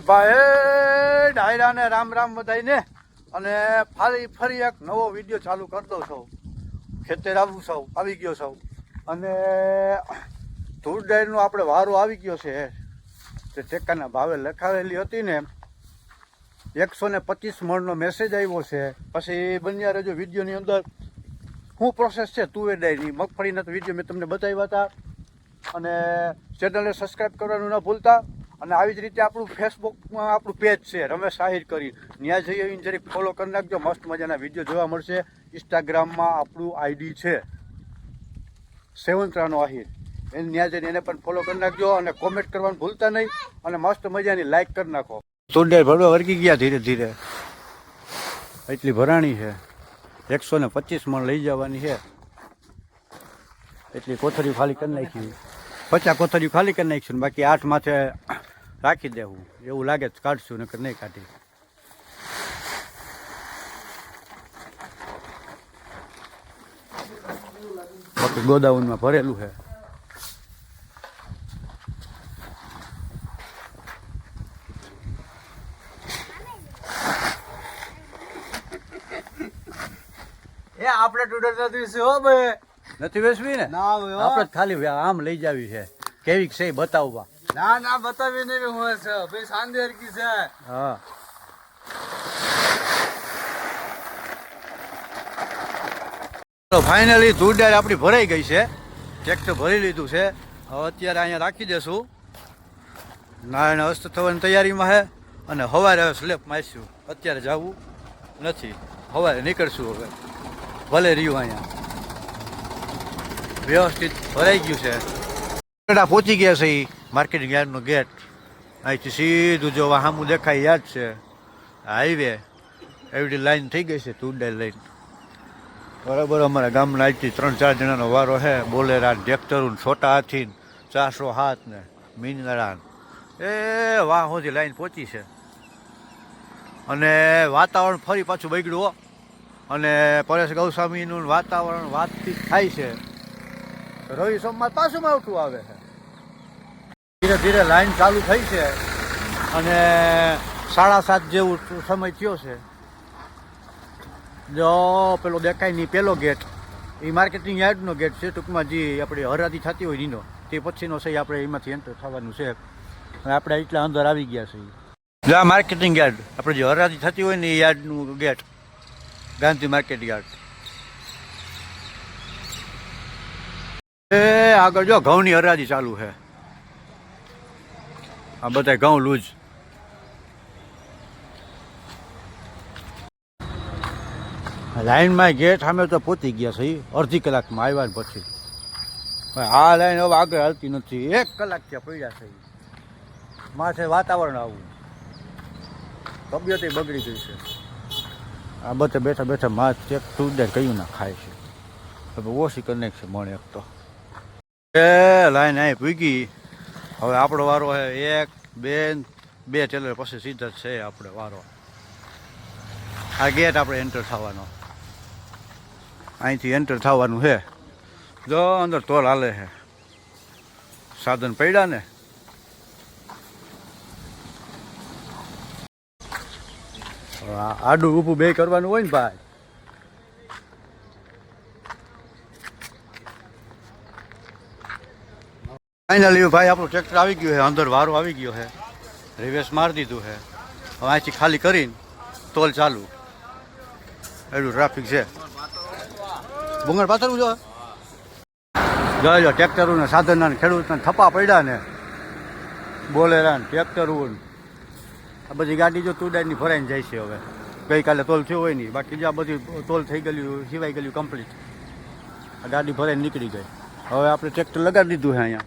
ભાઈ ડાયરાને રામ રામ બધાઈને અને ફરી એક નવો વિડીયો ચાલુ કરી દઉં છું. ખેતર આવી ગયો છું અને ધૂળ ડાયરનો આપણે વારો આવી ગયો છે. તે ટેકાના ભાવે લખાવેલી હતી ને 125 મણનો મેસેજ આવ્યો છે. પછી બન્યા રહેજો વિડીયોની અંદર શું પ્રોસેસ છે તુવેર ડાયરની મગફળીના તો વિડીયો મેં તમને બતાવ્યા હતા. અને ચેનલને સબસ્ક્રાઈબ કરવાનું ન ભૂલતા. અને આવી જ રીતે આપણું ફેસબુકમાં આપણું પેજ છે રમેશ આહિર કરી, ત્યાં જઈ આવીને જરીક ફોલો કરી નાખજો. મસ્ત મજાના વિડીયો જોવા મળશે. ઇન્સ્ટાગ્રામમાં આપણું આઈડી છે સેવંતરાનો આહિર, એને ત્યાં જઈને એને પણ ફોલો કરી નાખજો. અને કોમેન્ટ કરવાનું ભૂલતા નહીં અને મસ્ત મજાની લાઈક કરી નાખો. તુંડે ભરવા વર્ગી ગયા ધીરે ધીરે, એટલી ભરાણી છે. 125 મણ લઈ જવાની છે. એટલી કોથળી ખાલી કરી નાખી, 50 કોથળીઓ ખાલી કરી નાખીશું. બાકી 8 માથે રાખી દેવું. એવું લાગે તો કાઢશું, નકર નહીં કાઢી. બાકી ગોદાઉનમાં ભરેલું છે. એ આપણે ટુડર નથી હો ભાઈ, નથી વેચવી ને? ના ભાઈ, આપણે ખાલી આમ લઈ જાવી છે. કેવી છે બતાવવા? ના ના બતાવી નહીં હું છે ભાઈ, સાંદેર કી છે. હા તો ફાઇનલી ધૂળ આપણી ભરાઈ ગઈ છે. ટ્રેક્ટર ભરી લીધું છે. હવે અત્યારે અહીંયા રાખી દેશું. નારાયણ અસ્ત થવાની તૈયારીમાં છે. અને સવારે હવે સ્લેપ મારશું. અત્યારે જવું નથી, સવારે નીકળશું. હવે ભલે રહ્યું અહીંયા વ્યવસ્થિત ભરાઈ ગયું છે. પહોંચી ગયા છે એ માર્કેટિંગ યાર્ડનો ગેટ. અહીંથી સીધું જો સામું દેખાય યાદ છે હાઈવે. એવડી લાઈન થઈ ગઈ છે તુરડાઈ લાઈન. બરાબર અમારા ગામના આજથી 3-4 જણાનો વારો છે. બોલેરા, ટ્રેક્ટરું, છોટા હાથી, 407 ને મીનરાન. એ વાહ સુધી લાઈન પહોંચી છે. અને વાતાવરણ ફરી પાછું બગડ્યું. અને પરેશ ગૌસ્વામીનું વાતાવરણ વાતચીત થાય છે. રવિ સોમવાર પાછું માવઠું આવે છે. ધીરે ધીરે લાઈન ચાલુ થઈ છે. અને 7:30 જેવું સમય થયો છે. જો પેલો દેખાય નહીં પેલો ગેટ, એ માર્કેટિંગ યાર્ડનો ગેટ છે. ટૂંકમાં જે આપણી હરાજી થતી હોય એનો તે પછીનો સહી આપણે એમાંથી એન્ટર થવાનું છે. અને આપણે એટલા અંદર આવી ગયા છે. જો આ માર્કેટિંગ યાર્ડ આપણે જે હરાજી થતી હોય ને એ યાર્ડનું ગેટ, ગાંધી માર્કેટ યાર્ડ. એ આગળ જો ઘઉંની હરાજી ચાલુ છે. આ બધા ઘઉં લૂજ. લાઈનમાં ગેટ સામે તો પહોંચી ગયા છે. અડધી કલાકમાં આવ્યા ને પછી આ લાઈન હવે આગળ હાલતી નથી. 1 કલાક ત્યાં પડ્યા છે. માથે વાતાવરણ આવું, તબિયત બગડી ગઈ છે. આ બધે બેઠા બેઠા માથ ચેક તુરડે કયું ના ખાય છે. હવે ઓછી કરી છે મણ એક તો. એ લાઈન અહીં પૂગી. હવે આપણો વારો છે. 1, 2 ટેલર પછી સીધા જ છે આપણે વારો. આ ગેટ આપણે એન્ટર થવાનો, અહીંથી એન્ટર થવાનું છે. જો અંદર તોલ હાલે છે. સાધન પડ્યા ને આડું ઊભું બે કરવાનું હોય ને ભાઈ. ફાઇનલી ભાઈ આપણું ટ્રેક્ટર આવી ગયું છે. અંદર વારો આવી ગયો છે. રિવેસ મારી દીધું છે. હવે અહીંથી ખાલી કરીને તોલ ચાલુ. એટલું ટ્રાફિક છે. ભૂંગળ પાથરવું જો જોઈ લો. ટ્રેક્ટરો ને સાધનના ને ખેડૂતના થપ્પા પડ્યા ને બોલેરા ને ટ્રેક્ટરો આ બધી ગાડી જો તુરડાઈની ભરાઈને જાય છે. હવે ગઈકાલે તોલ થયો હોય નહીં, બાકી જો આ બધી તોલ થઈ ગયેલું, સિવાય ગયેલું કમ્પ્લીટ. આ ગાડી ભરાઈને નીકળી ગઈ. હવે આપણે ટ્રેક્ટર લગાડી દીધું છે અહીંયા.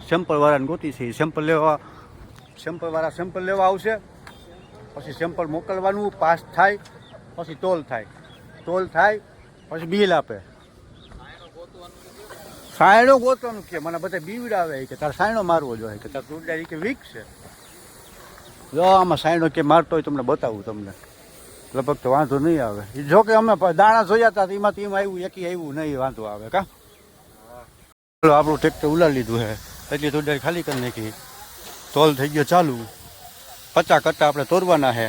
સેમ્પલવાળાને ગોતી છે. સેમ્પલવાળા સેમ્પલ લેવા આવશે. પછી સેમ્પલ મોકલવાનું, પાસ થાય પછી તોલ થાય. તોલ થાય પછી બિલ આપે. સાયણો ગોતવાનું કે મને બધા બીવડાવે કે તારે સાયણો મારવો જોઈએ, કે તારે તુરડાઈ કે વીક છે. જો આમાં સાયણો કે મારતો હોય તમને બતાવું. તમને લગભગ તો વાંધો નહીં આવે. જો કે અમે દાણા જોયા હતા એમાંથી એમાં આવ્યું, એકી આવ્યું નહીં, વાંધો આવે કા. આપણું ટ્રેક્ટર ઉલાડી લીધું છે. એટલી તુરડાઈ ખાલી કરી નાખી. તોલ થઈ ગયો ચાલુ. 50 કટ્ટા આપણે તોડવાના છે.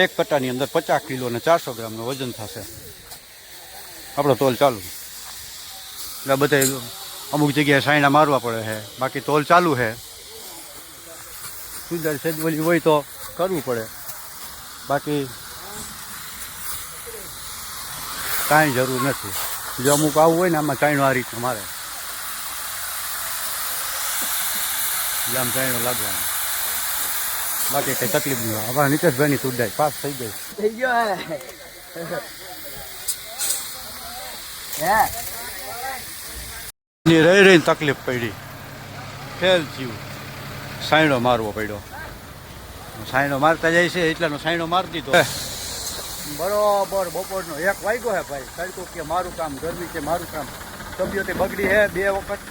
એક કટ્ટાની અંદર 50 કિલો અને 400 ગ્રામનું વજન થશે. આપણો તોલ ચાલુ. એટલે બધા અમુક જગ્યાએ સાયણા મારવા પડે છે, બાકી તોલ ચાલુ છે. સુધાર સેજવલી હોય તો કરવું પડે, બાકી કાંઈ જરૂર નથી. જો અમુક આવું હોય ને આમાં ચાયણો આ રીતનું મારે, આમ ચાયણો લાગવાનો, બાકી કંઈ તકલીફ નહીં હોય. અમારા નીતેશભાઈની સુધાય પાસ થઈ ગઈ. થઈ ગયો હે રહી રહીને તકલીફ પડી, ફેલ થયું, સાયણો મારવો પડ્યો. સાયણો મારતા જાય છે એટલાનો સાયણો મારી દીધો. બરોબર બપોરનો 1 વાગ્યો હે ભાઈ. તડકો કે મારું કામ, ગરમી કે મારું કામ. તબિયતે બગડી હે, 2 વખત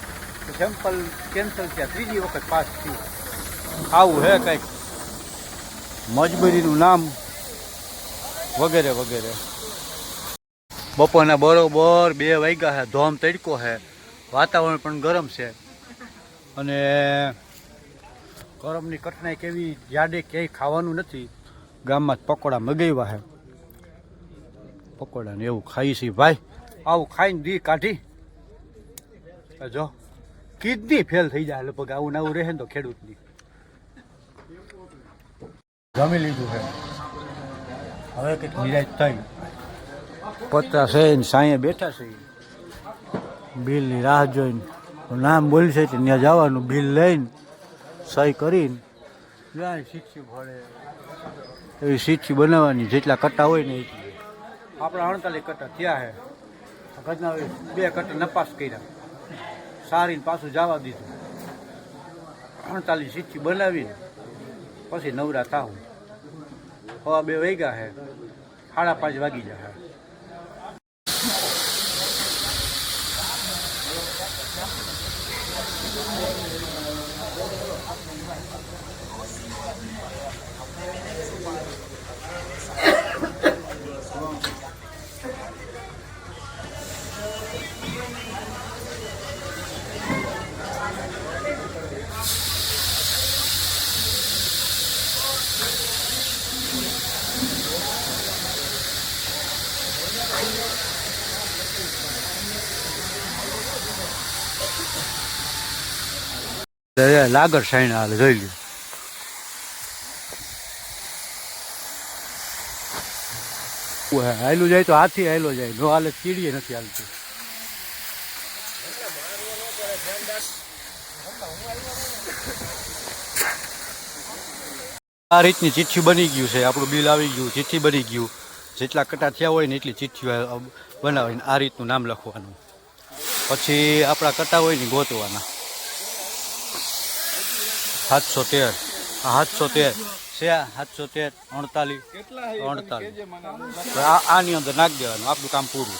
સેમ્પલ કેન્સલ થયા, 3જી વખત પાસ થયું. આવું હે કંઈક મજબૂરીનું નામ વગેરે વગેરે. બપોરના બરોબર 2 વાગ્યા છે. ધોમ તડકો છે, વાતાવરણ પણ ગરમ છે, અને ગરમની કઠણાઈ કેવી જાડે ક્યાંય ખાવાનું નથી. ગામમાં જ પકોડા મગાવ્યા છે, પકોડા ને એવું ખાઈ છે ભાઈ. આવું ખાઈને દી કાઢી જો કિડની ફેલ થઈ જાય લગભગ. આવું નવું રહે ને તો ખેડૂતની. જમી લીધું છે, હવે કંઈક નિરાશ થઈ પત્તા છે ને સાંયે બેઠા છે. બિલની રાહ જોઈને નામ બોલશે તો ત્યાં જવાનું, બિલ લઈને સહી કરીને જાય શીખી ભળે એવી શીખી બનાવવાની. જેટલા કટ્ટા હોય ને એટલી. આપણા 48 કટ્ટા થયા છે. ઘરના 2 કટ્ટા નપાસ કર્યા, સારીને પાછું જવા દીધું. 48 શીખી બનાવીને પછી નવરા થાવું. 2 વાગ્યા છે, 5:30 વાગી જાય. લાગર સાઈન હાલે જોઈ લ્યો. હાયલું જાય તો હાથી હાયલો જાય, નો હાલે ચીડીએ નથી હાલતી. આ રીતની ચિઠ્ઠી બની ગયું છે. આપણું બિલ આવી ગયું, ચિઠ્ઠી બની ગયું. જેટલા કટા થયા હોય ને એટલી ચિઠ્ઠીઓ બનાવીને આ રીતનું નામ લખવાનું. પછી આપણા કટા હોય ને ગોતવાના. 713 713 છે, 713 48 48 આની અંદર નાખી દેવાનું. આપણું કામ પૂરું.